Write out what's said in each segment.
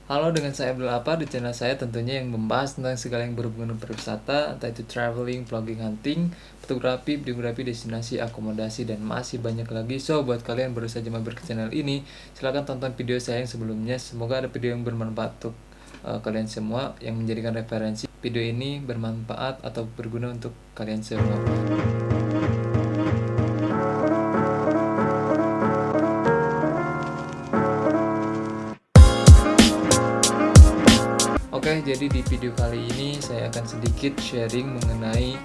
Halo, dengan saya Abdul Apar. Di channel saya tentunya yang membahas tentang segala yang berhubungan dengan pariwisata, entah itu traveling, vlogging, hunting, fotografi, videografi, destinasi, akomodasi, dan masih banyak lagi. So, buat kalian baru saja mampir ke channel ini, silahkan tonton video saya yang sebelumnya. Semoga ada video yang bermanfaat untuk kalian semua, yang menjadikan referensi. Video ini bermanfaat atau berguna untuk kalian semua. Oke, jadi di video kali ini saya akan sedikit sharing mengenai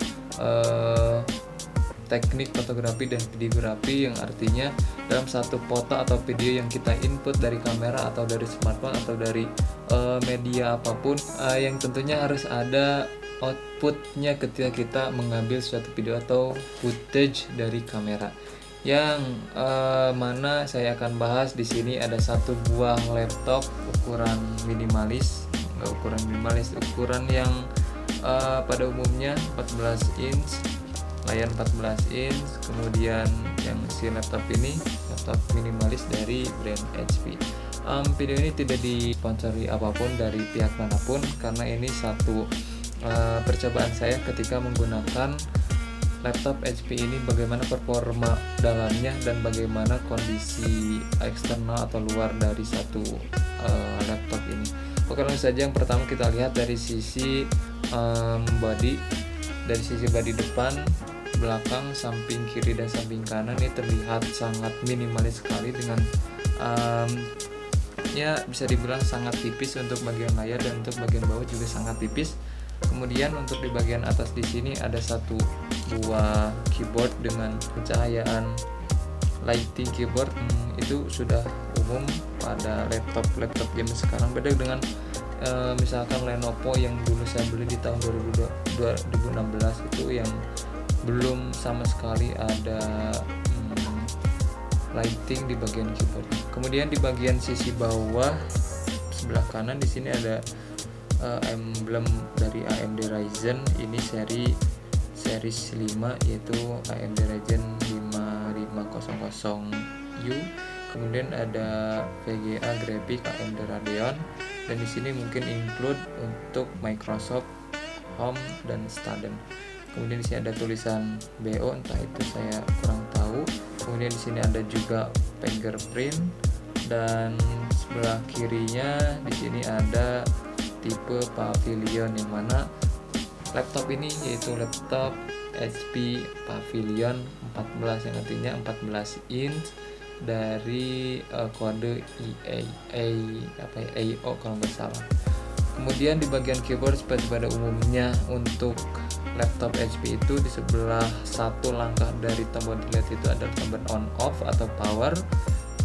teknik fotografi dan videografi, yang artinya dalam satu foto atau video yang kita input dari kamera atau dari smartphone atau dari media apapun, yang tentunya harus ada outputnya ketika kita mengambil suatu video atau footage dari kamera. Yang mana saya akan bahas di sini ada satu buah laptop ukuran minimalis, ukuran yang pada umumnya 14 inch, layar 14 inch. Kemudian yang si laptop ini laptop minimalis dari brand HP. Video ini tidak disponsori apapun dari pihak manapun, karena ini satu percobaan saya ketika menggunakan laptop HP ini, bagaimana performa dalamnya dan bagaimana kondisi eksternal atau luar dari satu laptop ini. Oke, langsung saja. Yang pertama kita lihat dari sisi body. Dari sisi body depan, belakang, samping kiri dan samping kanan ini terlihat sangat minimalis sekali, dengan ya bisa dibilang sangat tipis untuk bagian layar, dan untuk bagian bawah juga sangat tipis. Kemudian untuk di bagian atas di sini ada satu buah keyboard dengan pencahayaan lighting keyboard. Itu sudah umum pada laptop zaman sekarang. Beda dengan misalkan Lenovo yang dulu saya beli di tahun 2016 itu, yang belum sama sekali ada lighting di bagian keyboard. Kemudian di bagian sisi bawah sebelah kanan di sini ada emblem dari AMD Ryzen. Ini series 5, yaitu AMD Ryzen 5500U. Kemudian ada VGA grafik AMD Radeon, dan di sini mungkin include untuk Microsoft Home dan Staden. Kemudian di sini ada tulisan BO, entah itu saya kurang tahu. Kemudian di sini ada juga fingerprint, dan sebelah kirinya di sini ada tipe Pavilion, yang mana laptop ini yaitu laptop HP Pavilion 14, yang artinya 14 inch dari kode AO kalau nggak salah. Kemudian di bagian keyboard seperti pada umumnya untuk laptop HP itu, di sebelah satu langkah dari tombol delete itu ada tombol on off atau power,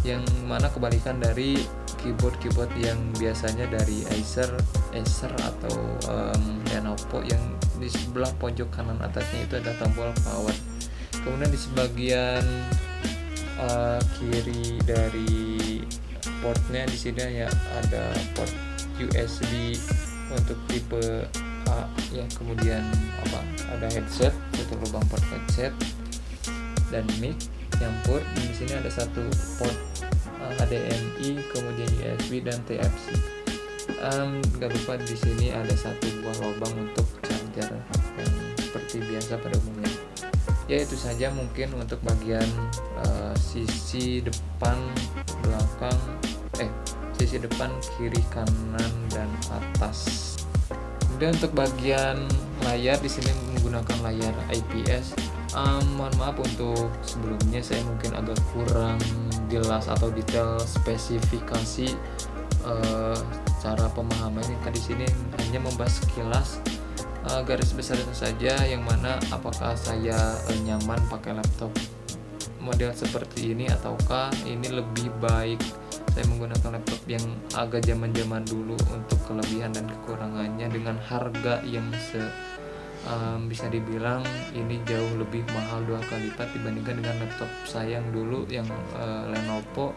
yang mana kebalikan dari keyboard yang biasanya dari Acer atau Lenovo, yang di sebelah pojok kanan atasnya itu ada tombol power. Kemudian di sebagian kiri dari portnya di sini ya ada port USB untuk tipe A ya. Kemudian ada headset, satu lubang port headset dan mic nyampur. Di sini ada satu port HDMI, kemudian USB dan TFC. Gak lupa di sini ada satu buah lubang untuk charger yang seperti biasa pada umumnya. Ya, itu saja mungkin untuk bagian sisi depan, belakang, sisi depan, kiri, kanan, dan atas. Kemudian untuk bagian layar di sini menggunakan layar IPS. Mohon maaf untuk sebelumnya, saya mungkin agak kurang jelas atau detail spesifikasi cara pemahamannya. Di sini hanya membahas sekilas garis besar itu saja, yang mana apakah saya nyaman pakai laptop model seperti ini, ataukah ini lebih baik saya menggunakan laptop yang agak zaman dulu untuk kelebihan dan kekurangannya, dengan harga yang bisa dibilang ini jauh lebih mahal 2 kali lipat dibandingkan dengan laptop saya yang dulu, yang Lenovo,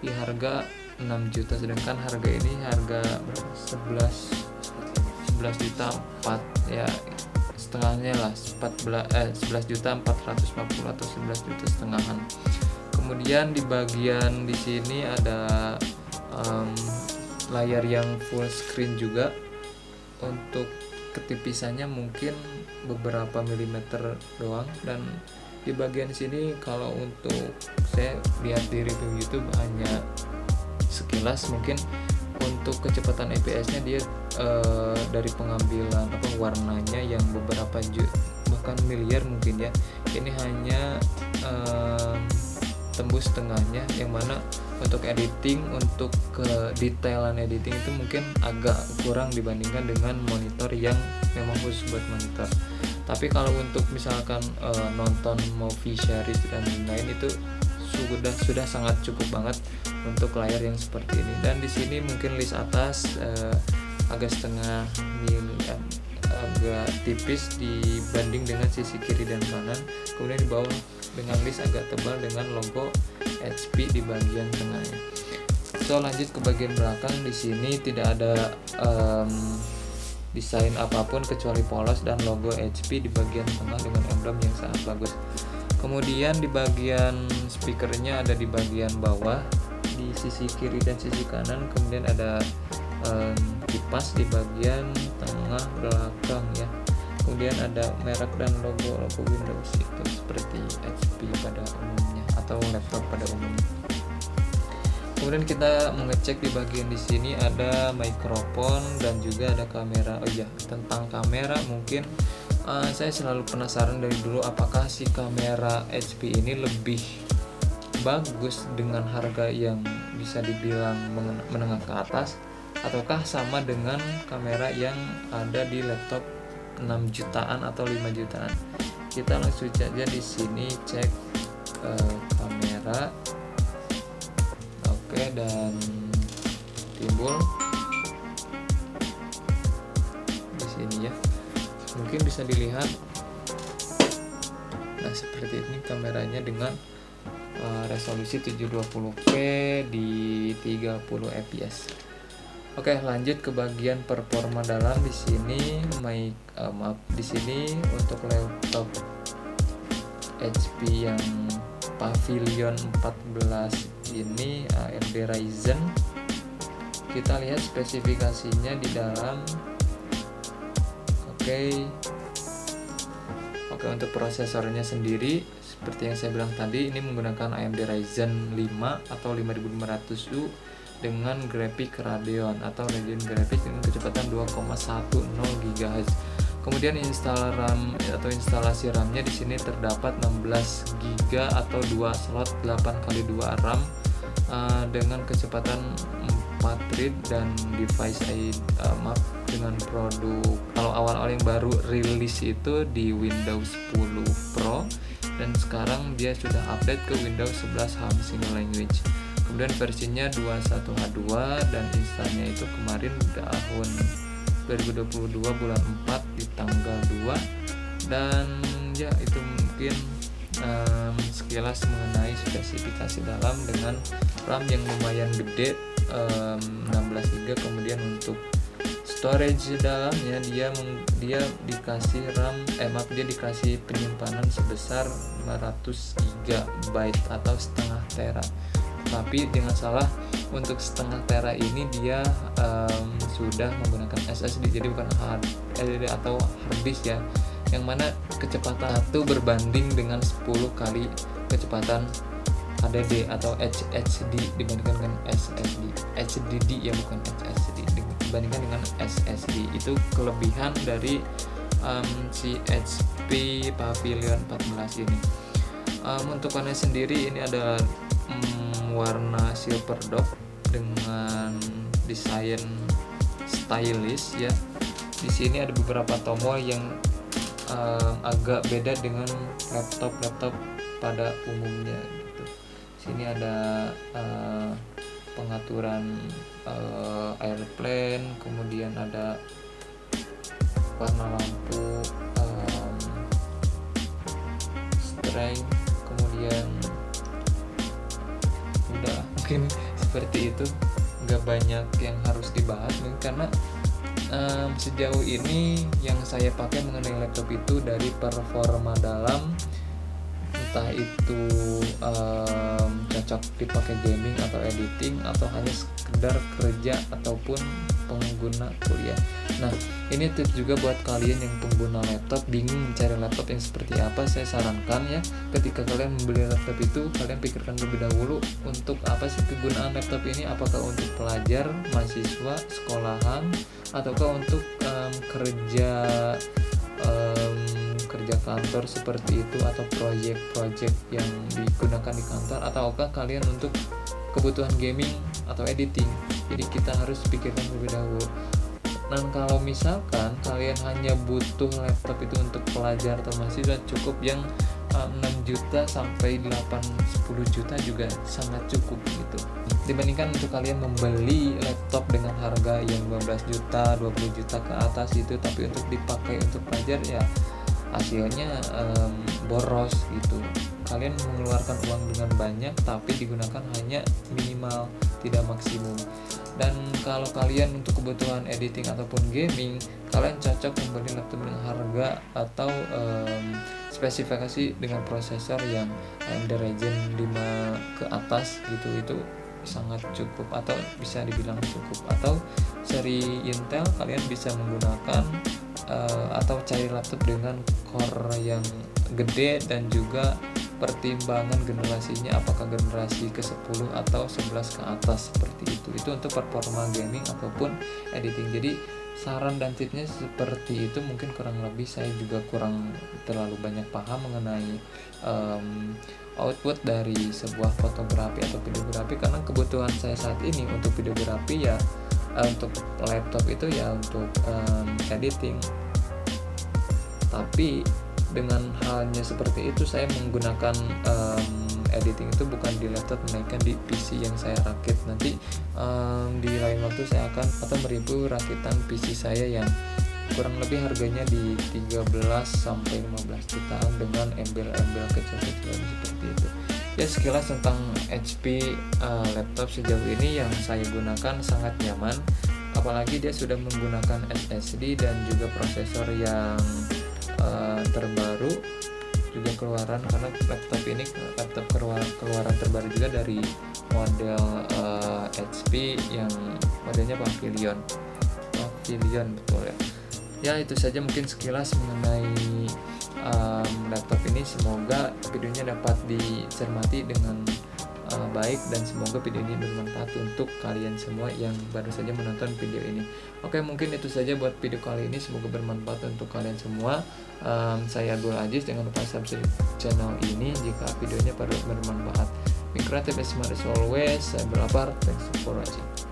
di harga 6 juta, sedangkan harga ini harga 11 juta 4 ya, setengahnya lah, 11 juta 450 atau 11 juta setengahan. Kemudian di bagian di sini ada layar yang full screen juga. Untuk ketipisannya mungkin beberapa milimeter doang, dan di bagian sini kalau untuk saya lihat di review YouTube hanya sekilas, mungkin untuk kecepatan FPS-nya dia dari pengambilan warnanya yang beberapa bahkan miliar mungkin ya, ini hanya tembus tengahnya, yang mana untuk editing, untuk kedetailan editing itu mungkin agak kurang dibandingkan dengan monitor yang memang khusus buat monitor. Tapi kalau untuk misalkan nonton movie series dan lain-lain itu sudah sangat cukup banget untuk layar yang seperti ini. Dan di sini mungkin list atas agak setengah agak tipis dibanding dengan sisi kiri dan kanan. Kemudian di bawah dengan list agak tebal dengan logo HP di bagian tengahnya. So lanjut ke bagian belakang, di sini tidak ada desain apapun kecuali polos dan logo HP di bagian tengah dengan emblem yang sangat bagus. Kemudian di bagian speakernya ada di bagian bawah, di sisi kiri dan sisi kanan. Kemudian ada kipas di bagian tengah belakang ya. Kemudian ada merek dan logo Windows, itu seperti HP pada umumnya atau laptop pada umumnya. Kemudian kita mengecek di bagian di sini ada mikrofon dan juga ada kamera. Oh iya, tentang kamera mungkin saya selalu penasaran dari dulu, apakah si kamera HP ini lebih bagus dengan harga yang bisa dibilang menengah ke atas, ataukah sama dengan kamera yang ada di laptop 6 jutaan atau 5 jutaan. Kita langsung saja di sini cek kamera. Oke, dan timbul di sini ya. Mungkin bisa dilihat. Nah, seperti ini kameranya dengan resolusi 720p di 30 fps. Oke, lanjut ke bagian performa dalam. Di sini di sini untuk laptop HP yang Pavilion 14 ini AMD Ryzen. Kita lihat spesifikasinya di dalam. Oke, untuk prosesornya sendiri seperti yang saya bilang tadi, ini menggunakan AMD Ryzen 5 atau 5500U dengan grafik Radeon atau Radeon Graphics dengan kecepatan 2,10 GHz. Kemudian instalasi RAM-nya di sini terdapat 16 GB atau 2 slot 8x2 RAM dengan kecepatan 4 read dan device dengan produk kalau awal-awal yang baru rilis itu di Windows 10 Pro, dan sekarang dia sudah update ke Windows 11 HAM Single Language. Kemudian versinya 21H2 dan instalnya itu kemarin tahun 2022 bulan 4 di tanggal 2. Dan ya, itu mungkin sekilas mengenai spesifikasi dalam dengan RAM yang lumayan gede, 16 GB. Kemudian untuk storage dalamnya dia dikasih dia dikasih penyimpanan sebesar 500 GB atau setengah tera. Tapi jangan salah, untuk setengah tera ini dia sudah menggunakan SSD, jadi bukan HDD atau hard disk ya, yang mana kecepatan itu berbanding dengan 10 kali kecepatan HDD atau HDD dibandingkan dengan SSD. HDD ya, bukan SSD, dibandingkan dengan SSD. Itu kelebihan dari si HP Pavilion 14 ini. Untuk warna sendiri ini ada warna silver dog dengan desain stylish ya. Di sini ada beberapa tombol yang agak beda dengan laptop pada umumnya gitu. Sini ada pengaturan airplane, kemudian ada warna lampu, strength, kemudian udah mungkin seperti itu, nggak banyak yang harus dibahas karena sejauh ini yang saya pakai mengenai laptop itu dari performa dalam, entah itu cocok dipakai gaming atau editing atau hanya sekedar kerja ataupun pengguna kuliah. Nah, ini tips juga buat kalian yang pengguna laptop bingung mencari laptop yang seperti apa. Saya sarankan ya, ketika kalian membeli laptop itu kalian pikirkan terlebih dahulu untuk apa sih kegunaan laptop ini, apakah untuk pelajar, mahasiswa, sekolahan, ataukah untuk kerja kantor seperti itu, atau proyek-proyek yang digunakan di kantor, ataukah kalian untuk kebutuhan gaming atau editing. Jadi kita harus pikirkan terlebih dahulu. Dan kalau misalkan kalian hanya butuh laptop itu untuk pelajar atau mahasiswa, cukup yang 6 juta sampai 8-10 juta juga sangat cukup gitu. Dibandingkan untuk kalian membeli laptop dengan harga yang 15 juta, 20 juta ke atas itu, tapi untuk dipakai untuk pelajar ya hasilnya boros gitu. Kalian mengeluarkan uang dengan banyak tapi digunakan hanya minimal, tidak maksimum. Dan kalau kalian untuk kebutuhan editing ataupun gaming, kalian cocok membeli laptop dengan harga atau spesifikasi dengan prosesor yang AMD Ryzen 5 ke atas gitu, itu sangat cukup atau bisa dibilang cukup. Atau seri Intel kalian bisa menggunakan atau cari laptop dengan core yang gede dan juga pertimbangan generasinya apakah generasi ke-10 atau 11 ke atas seperti itu. Itu untuk performa gaming ataupun editing. Jadi saran dan tipsnya seperti itu, mungkin kurang lebih. Saya juga kurang terlalu banyak paham mengenai output dari sebuah fotografi atau videografi, karena kebutuhan saya saat ini untuk videografi ya untuk laptop itu ya untuk editing. Tapi dengan halnya seperti itu, saya menggunakan editing itu bukan di laptop, melainkan di PC yang saya rakit. Nanti di lain waktu saya akan atau mereview rakitan PC saya yang kurang lebih harganya di 13-15 jutaan dengan embel-embel kecil-kecilan seperti itu. Ya, sekilas tentang HP laptop sejauh ini yang saya gunakan sangat nyaman, apalagi dia sudah menggunakan SSD dan juga prosesor yang terbaru juga keluaran, karena laptop ini laptop keluaran terbaru juga dari model HP yang modelnya Pavilion betul ya. Ya, itu saja mungkin sekilas mengenai laptop ini. Semoga videonya dapat dicermati dengan baik dan semoga video ini bermanfaat untuk kalian semua yang baru saja menonton video ini. Oke, mungkin itu saja buat video kali ini, semoga bermanfaat untuk kalian semua. Saya Abdul Aziz, jangan lupa subscribe channel ini jika videonya bermanfaat. Be creative as smart as always. Saya berlapar, thanks for watching.